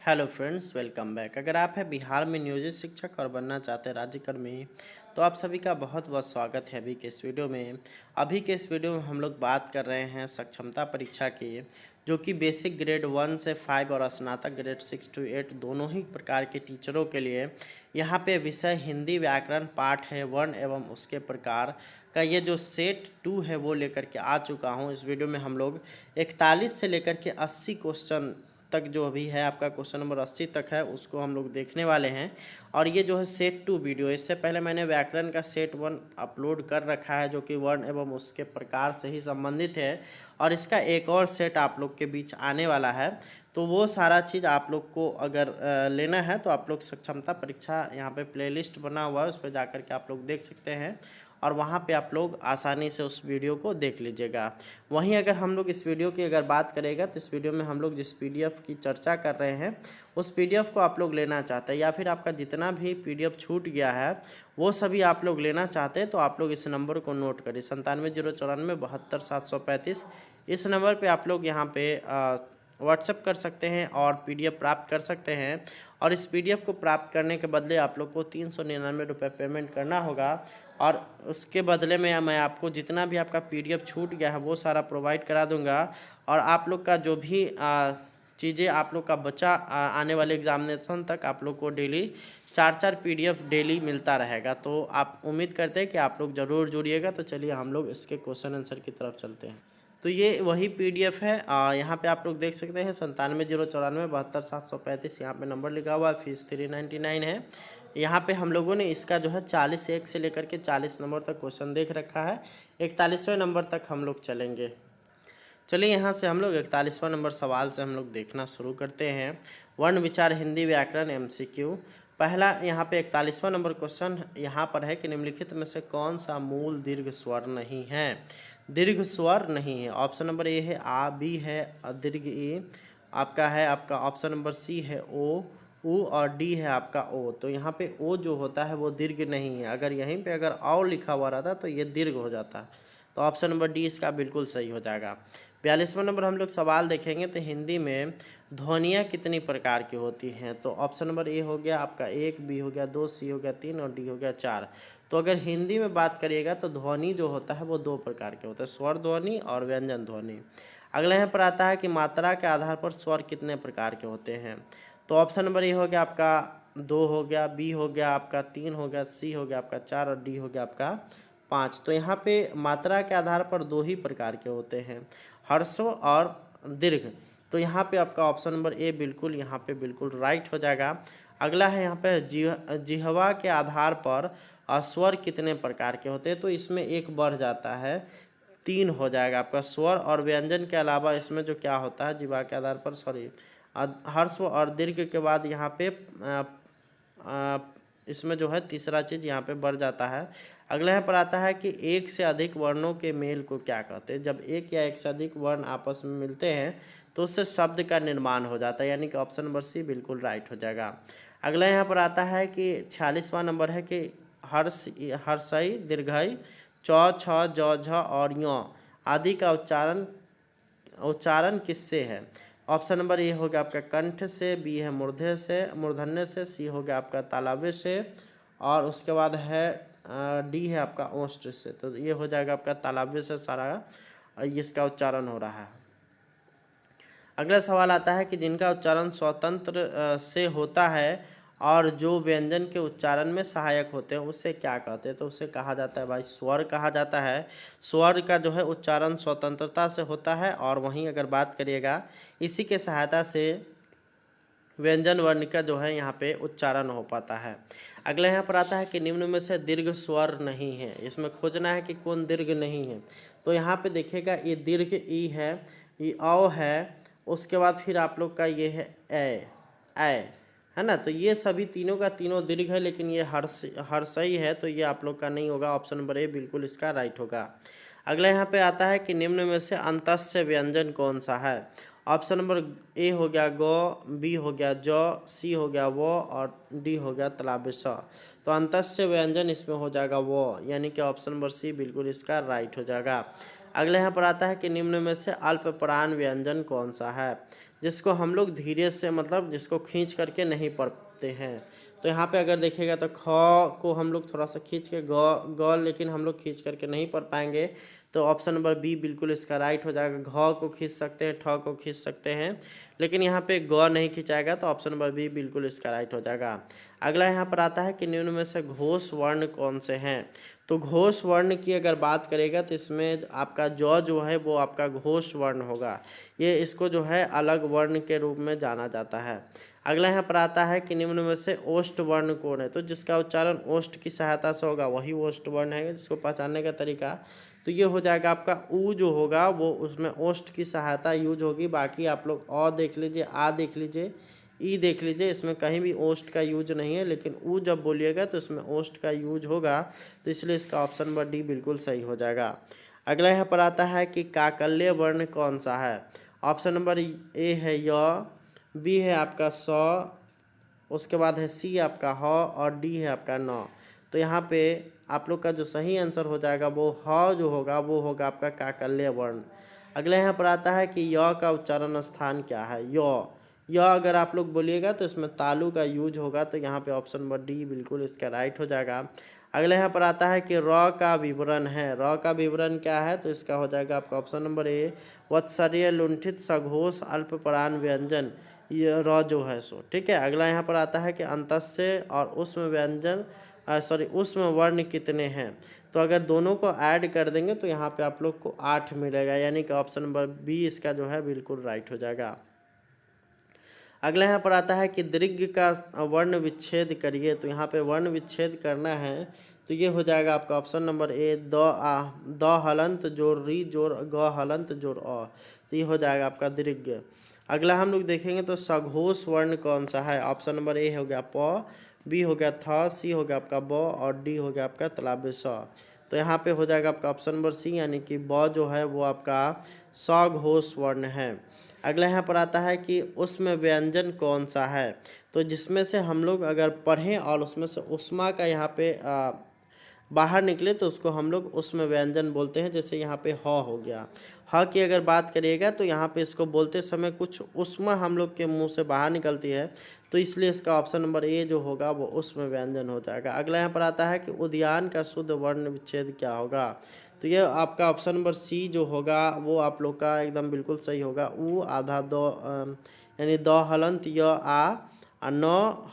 Hello friends, welcome back. अगर आप हैं बिहार में नियोजित शिक्षक और बनना चाहते हैं राज्यकर्मी, तो आप सभी का बहुत बहुत स्वागत है अभी के इस वीडियो में। अभी के इस वीडियो में हम लोग बात कर रहे हैं सक्षमता परीक्षा की, जो कि बेसिक ग्रेड 1 से 5 और स्नातक ग्रेड 6 to 8 दोनों ही प्रकार के टीचरों के लिए यहाँ पे विषय हिंदी व्याकरण पाठ है वर्ण एवं उसके प्रकार का ये जो सेट 2 है वो लेकर के आ चुका हूँ। इस वीडियो में हम लोग 41 से लेकर के 80 क्वेश्चन तक जो अभी है आपका क्वेश्चन नंबर 80 तक है उसको हम लोग देखने वाले हैं। और ये जो है सेट 2 वीडियो, इससे पहले मैंने व्याकरण का सेट 1 अपलोड कर रखा है जो कि वर्ण एवं उसके प्रकार से ही संबंधित है, और इसका एक और सेट आप लोग के बीच आने वाला है। तो वो सारा चीज़ आप लोग को अगर लेना है तो आप लोग सक्षमता परीक्षा यहाँ पे प्लेलिस्ट बना हुआ है, उस पर जाकर के आप लोग देख सकते हैं और वहाँ पे आप लोग आसानी से उस वीडियो को देख लीजिएगा। वहीं अगर हम लोग इस वीडियो की अगर बात करेगा तो इस वीडियो में हम लोग जिस पीडीएफ की चर्चा कर रहे हैं उस पीडीएफ को आप लोग लेना चाहते हैं, या फिर आपका जितना भी पीडीएफ छूट गया है वो सभी आप लोग लेना चाहते हैं, तो आप लोग इस नंबर को नोट करिए 97 094 72 735। इस नंबर पर आप लोग यहाँ पे व्हाट्सएप कर सकते हैं और पीडीएफ प्राप्त कर सकते हैं। और इस पीडीएफ को प्राप्त करने के बदले आप लोग को 399 रुपये पेमेंट करना होगा, और उसके बदले में मैं आपको जितना भी आपका पीडीएफ छूट गया है वो सारा प्रोवाइड करा दूंगा। और आप लोग का जो भी चीज़ें आप लोग का बचा आने वाले एग्जामिनेशन तक आप लोग को डेली 4 पीडीएफ डेली मिलता रहेगा। तो आप उम्मीद करते हैं कि आप लोग ज़रूर जुड़िएगा। तो चलिए हम लोग इसके क्वेश्चन आंसर की तरफ चलते हैं। तो ये वही पीडीएफ है, यहाँ पे आप लोग देख सकते हैं 97 094 72 735 यहाँ पे नंबर लिखा हुआ है। फीस 399 है। यहाँ पे हम लोगों ने इसका जो है 41 से लेकर के 40 नंबर तक क्वेश्चन देख रखा है। 41वें नंबर तक हम लोग चलेंगे। चलिए यहाँ से हम लोग 41वां नंबर सवाल से हम लोग देखना शुरू करते हैं। वर्ण विचार हिंदी व्याकरण एमसीक्यू। पहला यहाँ पे 41वां नंबर क्वेश्चन यहाँ पर है कि निम्नलिखित में से कौन सा मूल दीर्घ स्वर नहीं है। दीर्घ स्वर नहीं है। ऑप्शन नंबर ए है आ, बी है दीर्घ ई, आपका है आपका ऑप्शन नंबर सी है ओ, ऊ, और डी है आपका ओ। तो यहाँ पे ओ जो होता है वो दीर्घ नहीं है। अगर यहीं पे अगर औ लिखा हुआ रहता तो ये दीर्घ हो जाता। तो ऑप्शन नंबर डी इसका बिल्कुल सही हो जाएगा। 42वां नंबर हम लोग सवाल देखेंगे तो हिंदी में ध्वनियाँ कितनी प्रकार की होती हैं। तो ऑप्शन नंबर ए हो गया आपका 1, बी हो गया 2, सी हो गया 3 और डी हो गया 4। तो अगर हिंदी में बात करिएगा तो ध्वनि जो होता है वो 2 प्रकार के होते हैं, स्वर ध्वनि और व्यंजन ध्वनि। अगले यहाँ पर आता है कि मात्रा के आधार पर स्वर कितने प्रकार के होते हैं। तो ऑप्शन नंबर ए हो गया आपका 2 हो गया, बी हो गया आपका 3 हो गया, सी हो गया आपका 4 और डी हो गया आपका 5। तो यहाँ पे मात्रा के आधार पर 2 ही प्रकार के होते हैं, ह्रस्व और दीर्घ। तो यहाँ पे आपका ऑप्शन नंबर ए बिल्कुल यहाँ पे बिल्कुल राइट हो जाएगा। अगला है यहाँ पे जिह्वा के आधार पर स्वर कितने प्रकार के होते हैं। तो इसमें एक बढ़ जाता है, 3 हो जाएगा आपका। स्वर और व्यंजन के अलावा इसमें जो क्या होता है जिह्वा के आधार पर, सॉरी, ह्रस्व और दीर्घ के बाद यहाँ पे इसमें जो है तीसरा चीज़ यहाँ पे बढ़ जाता है। अगले यहाँ पर आता है कि एक से अधिक वर्णों के मेल को क्या कहते हैं। जब एक या एक से अधिक वर्ण आपस में मिलते हैं तो उससे शब्द का निर्माण हो जाता है, यानी कि ऑप्शन नंबर सी बिल्कुल राइट हो जाएगा। अगला यहाँ पर आता है कि 46वां नंबर है कि हर्षई, दीर्घई, चौ, छ, जौ, झ और यो आदि का उच्चारण किससे है। ऑप्शन नंबर ए हो गया आपका कंठ से, बी है मूर्धन्य से, सी हो गया आपका तालव्य से, और उसके बाद है डी है आपका ओष्ठ से। तो ये हो जाएगा आपका तालव्य से सारा इसका उच्चारण हो रहा है। अगला सवाल आता है कि जिनका उच्चारण स्वतंत्र से होता है और जो व्यंजन के उच्चारण में सहायक होते हैं उससे क्या कहते हैं। तो उसे कहा जाता है भाई स्वर कहा जाता है। स्वर का जो है उच्चारण स्वतंत्रता से होता है, और वहीं अगर बात करिएगा इसी के सहायता से व्यंजन वर्ण का जो है यहाँ पे उच्चारण हो पाता है। अगला यहाँ पर आता है कि निम्न में से दीर्घ स्वर नहीं है। इसमें खोजना है कि कौन दीर्घ नहीं है। तो यहाँ पे देखिएगा ये दीर्घ ई है, ये औ है, उसके बाद फिर आप लोग का ये है ए है ना। तो ये सभी तीनों का तीनों दीर्घ है, लेकिन ये हर्षई है तो ये आप लोग का नहीं होगा। ऑप्शन नंबर ए बिल्कुल इसका राइट होगा। अगला यहाँ पे आता है कि निम्न में से अंतस्य व्यंजन कौन सा है। ऑप्शन नंबर ए हो गया गौ, बी हो गया जौ, सी हो गया वो और डी हो गया तालव्य स। तो अंतस्य व्यंजन इसमें हो जाएगा वो, यानी कि ऑप्शन नंबर सी बिल्कुल इसका राइट हो जाएगा। अगले यहाँ पर आता है कि निम्न में से अल्प प्राण व्यंजन कौन सा है। जिसको हम लोग धीरे से मतलब जिसको खींच करके नहीं पढ़ते हैं। तो यहाँ पे अगर देखिएगा तो ख को हम लोग थोड़ा सा खींच के ग लेकिन हम लोग खींच करके नहीं पढ़ पाएंगे, तो ऑप्शन नंबर बी बिल्कुल इसका राइट हो जाएगा। घ को खींच सकते हैं, ठ को खींच सकते हैं, लेकिन यहाँ पे ग नहीं खिंचाएगा, तो ऑप्शन नंबर बी बिल्कुल इसका राइट हो जाएगा। अगला यहाँ पर आता है कि निम्न में से घोष वर्ण कौन से हैं। तो घोष वर्ण की अगर बात करेगा तो इसमें आपका जो है वो आपका घोष वर्ण होगा। ये इसको जो है अलग वर्ण के रूप में जाना जाता है। अगला यहाँ पर आता है कि निम्न में से ओष्ठ वर्ण कौन है। तो जिसका उच्चारण ओष्ठ की सहायता से होगा वही ओष्ठ वर्ण है। जिसको पहचानने का तरीका तो ये हो जाएगा आपका ऊ जो होगा वो उसमें ओष्ठ की सहायता यूज होगी। बाकी आप लोग अ देख लीजिए, आ देख लीजिए, ई देख लीजिए, इसमें कहीं भी ओष्ठ का यूज नहीं है, लेकिन ऊ जब बोलिएगा तो इसमें ओष्ठ का यूज होगा। तो इसलिए इसका ऑप्शन नंबर डी बिल्कुल सही हो जाएगा। अगला यहाँ पर आता है कि काकल्य वर्ण कौन सा है। ऑप्शन नंबर ए है य, बी है आपका स, उसके बाद है सी आपका ह और डी है आपका न। तो यहाँ पे आप लोग का जो सही आंसर हो जाएगा वो ह जो होगा वो होगा आपका काकल्य वर्ण। अगला यहाँ पर आता है कि य का उच्चारण स्थान क्या है। य अगर आप लोग बोलिएगा तो इसमें तालु का यूज होगा। तो यहाँ पे ऑप्शन नंबर डी बिल्कुल इसका राइट हो जाएगा। अगला यहाँ पर आता है कि र का विवरण है। र का विवरण क्या है, तो इसका हो जाएगा आपका ऑप्शन नंबर ए वत्सर्य लुंठित सघोष अल्पप्राण व्यंजन, ये र जो है सो ठीक है। अगला यहाँ पर आता है कि अंतस्य और उष्म व्यंजन उष्म वर्ण कितने हैं। तो अगर दोनों को ऐड कर देंगे तो यहाँ पे आप लोग को 8 मिलेगा, यानी कि ऑप्शन नंबर बी इसका जो है बिल्कुल राइट हो जाएगा। अगला यहाँ पर आता है कि दीर्घ का वर्ण विच्छेद करिए। तो यहाँ पे वर्ण विच्छेद करना है तो ये हो जाएगा आपका ऑप्शन नंबर ए द हलंत जोड़ री जोड़ ग हलंत जोड़ अ। तो ये हो जाएगा आपका दीर्घ। अगला हम लोग देखेंगे तो सघोष वर्ण कौन सा है। ऑप्शन नंबर ए हो गया प, बी हो गया थ, सी हो गया आपका ब और डी हो गया आपका तालव्य स। तो यहाँ पे हो जाएगा आपका ऑप्शन नंबर सी, यानी कि ब जो है वो आपका सघोष वर्ण है। अगला यहाँ पर आता है कि उसमें व्यंजन कौन सा है। तो जिसमें से हम लोग अगर पढ़ें और उसमें से उष्मा का यहाँ पे बाहर निकले तो उसको हम लोग उसमें व्यंजन बोलते हैं। जैसे यहाँ पे ह हो गया, ह की अगर बात करिएगा तो यहाँ पे इसको बोलते समय कुछ उष्मा हम लोग के मुंह से बाहर निकलती है, तो इसलिए इसका ऑप्शन नंबर ए जो होगा वो उसमें व्यंजन हो जाएगा। अगला यहाँ पर आता है कि उद्यान का शुद्ध वर्ण विच्छेद क्या होगा। तो ये आपका ऑप्शन नंबर सी जो होगा वो आप लोग का एकदम बिल्कुल सही होगा। उ आधा दो यानी द हलंत य आ और न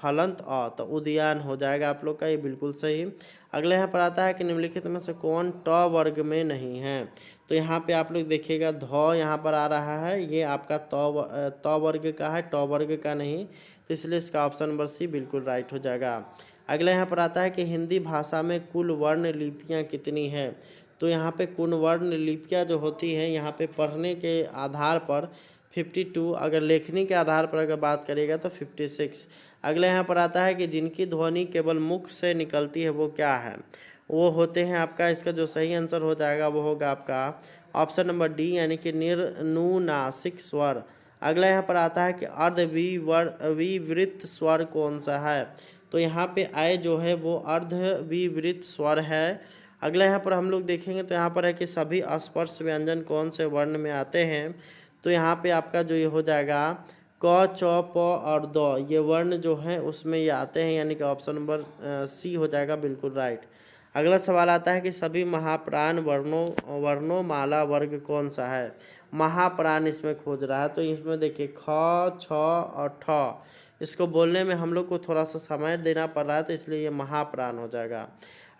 हलंत अ, तो उद्यान हो जाएगा आप लोग का, ये बिल्कुल सही। अगले यहाँ पर आता है कि निम्नलिखित में से कौन ट वर्ग में नहीं है। तो यहाँ पे आप लोग देखिएगा ध यहाँ पर आ रहा है, ये आपका त वर्ग का है, ट वर्ग का नहीं। तो इसलिए इसका ऑप्शन नंबर सी बिल्कुल राइट हो जाएगा। अगला यहाँ पर आता है कि हिंदी भाषा में कुल वर्ण लिपियाँ कितनी है। तो यहाँ पे कुल वर्ण लिपियाँ जो होती हैं यहाँ पे पढ़ने के आधार पर 52, अगर लेखनी के आधार पर अगर बात करिएगा तो 56। अगला यहाँ पर आता है कि जिनकी ध्वनि केवल मुख से निकलती है वो क्या है। वो होते हैं आपका, इसका जो सही आंसर हो जाएगा वो होगा आपका ऑप्शन नंबर डी, यानी कि निर्नुनासिक स्वर। अगला यहाँ पर आता है कि अर्धविवृत स्वर कौन सा है। तो यहाँ पे आय जो है वो अर्धविवृत स्वर है। अगला यहाँ पर हम लोग देखेंगे तो यहाँ पर है कि सभी स्पर्श व्यंजन कौन से वर्ण में आते हैं। तो यहाँ पे आपका जो ये हो जाएगा क, च, प और द, ये वर्ण जो है उसमें ये आते हैं, यानी कि ऑप्शन नंबर सी हो जाएगा बिल्कुल राइट। अगला सवाल आता है कि सभी महाप्राण वर्णों माला वर्ग कौन सा है। महाप्राण इसमें खोज रहा है। तो इसमें देखिए ख, छ और ठ, इसको बोलने में हम लोग को थोड़ा सा समय देना पड़ रहा है, तो इसलिए ये महाप्राण हो जाएगा।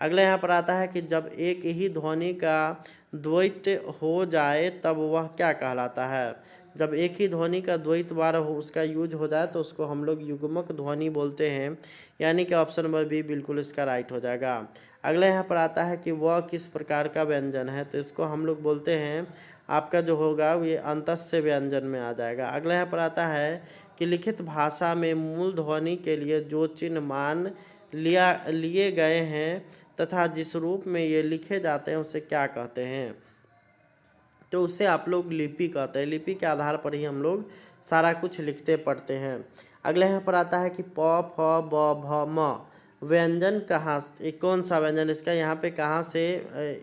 अगला यहाँ पर आता है कि जब एक ही ध्वनि का द्वैत हो जाए तब वह क्या कहलाता है। जब एक ही ध्वनि का द्वैत बार हो उसका यूज हो जाए तो उसको हम लोग युग्मक ध्वनि बोलते हैं, यानी कि ऑप्शन नंबर बी बिल्कुल इसका राइट हो जाएगा। अगला यहाँ पर आता है कि वह किस प्रकार का व्यंजन है। तो इसको हम लोग बोलते हैं आपका जो होगा ये अंतस्य व्यंजन में आ जाएगा। अगला यहाँ पर आता है कि लिखित भाषा में मूल ध्वनि के लिए जो चिन्ह मान लिए गए हैं तथा जिस रूप में ये लिखे जाते हैं उसे क्या कहते हैं। तो उसे आप लोग लिपि कहते हैं। लिपि के आधार पर ही हम लोग सारा कुछ लिखते पढ़ते हैं। अगला यहाँ पर आता है कि प, फ, ब, भ, म व्यंजन कहाँ, कौन सा व्यंजन इसका यहाँ पे कहाँ से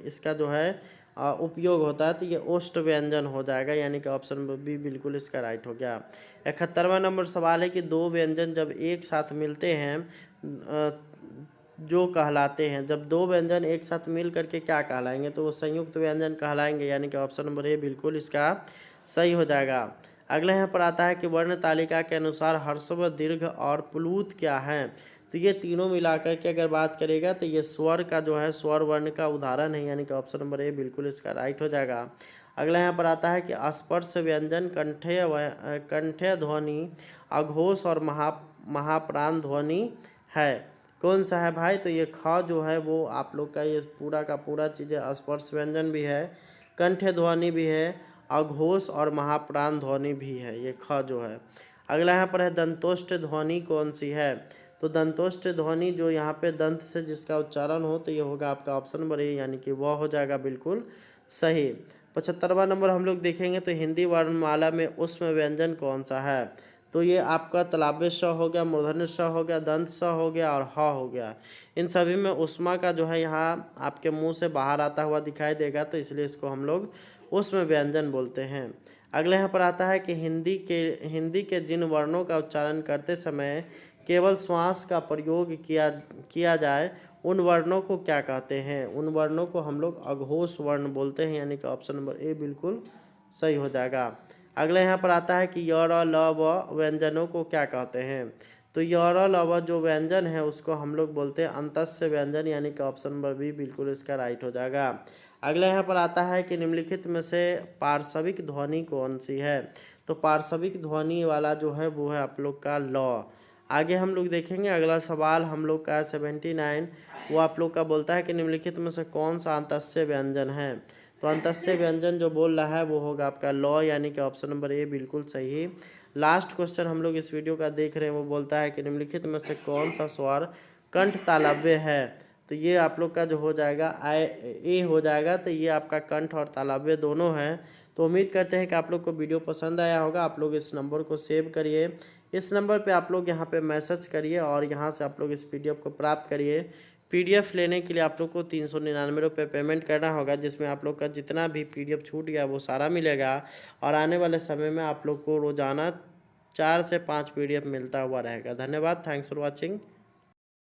इसका जो है उपयोग होता है। तो ये ओष्ठ व्यंजन हो जाएगा, यानी कि ऑप्शन बी बिल्कुल इसका राइट हो गया। 71वां नंबर सवाल है कि दो व्यंजन जब एक साथ मिलते हैं जो कहलाते हैं, जब दो व्यंजन एक साथ मिल करके क्या कहलाएंगे, तो वो संयुक्त व्यंजन कहलाएंगे, यानी कि ऑप्शन नंबर ए बिल्कुल इसका सही हो जाएगा। अगला यहाँ पर आता है कि वर्ण तालिका के अनुसार ह्रस्व, दीर्घ और प्लूत क्या हैं, तो ये तीनों मिलाकर के अगर बात करेगा तो ये स्वर का जो है स्वर वर्ण का उदाहरण है, यानी कि ऑप्शन नंबर ए बिल्कुल इसका राइट हो जाएगा। अगला यहाँ पर आता है कि स्पर्श व्यंजन कंठ्य ध्वनि, अघोष और महाप्राण ध्वनि है, कौन सा है भाई, तो ये ख जो है वो आप लोग का ये पूरा का पूरा चीज़ें स्पर्श व्यंजन भी है, कंठ्य ध्वनि भी है, अघोष और महाप्राण ध्वनि भी है, ये ख जो है। अगला यहाँ पर है दंतोष्ठ ध्वनि कौन सी है, तो दंतोष्ठ ध्वनि जो यहाँ पे दंत से जिसका उच्चारण हो तो ये होगा आपका ऑप्शन नंबर ए, यानी कि वह हो जाएगा बिल्कुल सही। 75वां नंबर हम लोग देखेंगे तो हिंदी वर्णमाला में ऊष्म व्यंजन कौन सा है, तो ये आपका तालव्य स हो गया, मूर्धन्य स हो गया, दंत स हो गया और ह हो गया। इन सभी में ऊष्मा का जो है यहाँ आपके मुंह से बाहर आता हुआ दिखाई देगा, तो इसलिए इसको हम लोग ऊष्म व्यंजन बोलते हैं। अगले यहाँ पर आता है कि हिंदी के जिन वर्णों का उच्चारण करते समय केवल श्वास का प्रयोग किया जाए उन वर्णों को क्या कहते हैं, उन वर्णों को हम लोग अघोष वर्ण बोलते हैं, यानी कि ऑप्शन नंबर ए बिल्कुल सही हो जाएगा। अगला यहाँ पर आता है कि य र ल व व्यंजनों को क्या कहते हैं, तो य र ल व जो व्यंजन है उसको हम लोग बोलते हैं अंतस्य व्यंजन, यानी कि ऑप्शन नंबर बी बिल्कुल इसका राइट हो जाएगा। अगला यहाँ पर आता है कि निम्नलिखित में से पार्श्विक ध्वनि कौन सी है, तो पार्श्विक ध्वनि वाला जो है वो है आप लोग का ल। आगे हम लोग देखेंगे अगला सवाल हम लोग का 79, वो आप लोग का बोलता है कि निम्नलिखित में से कौन सा अंतस्य व्यंजन है, तो अंतस्य व्यंजन जो बोल रहा है वो होगा आपका लॉ, यानी कि ऑप्शन नंबर ए बिल्कुल सही। लास्ट क्वेश्चन हम लोग इस वीडियो का देख रहे हैं, वो बोलता है कि निम्नलिखित में से कौन सा स्वर कंठ तालव्य है, तो ये आप लोग का जो हो जाएगा ए हो जाएगा, तो ये आपका कंठ और तालव्य दोनों हैं। तो उम्मीद करते हैं कि आप लोग को वीडियो पसंद आया होगा। आप लोग इस नंबर को सेव करिए, इस नंबर पे आप लोग यहाँ पे मैसेज करिए और यहाँ से आप लोग इस पीडीएफ को प्राप्त करिए। पीडीएफ लेने के लिए आप लोग को 399 रुपये पेमेंट करना होगा, जिसमें आप लोग का जितना भी पीडीएफ छूट गया वो सारा मिलेगा और आने वाले समय में आप लोग को रोज़ाना 4 से 5 पीडीएफ मिलता हुआ रहेगा। धन्यवाद, थैंक्स फॉर वॉचिंग।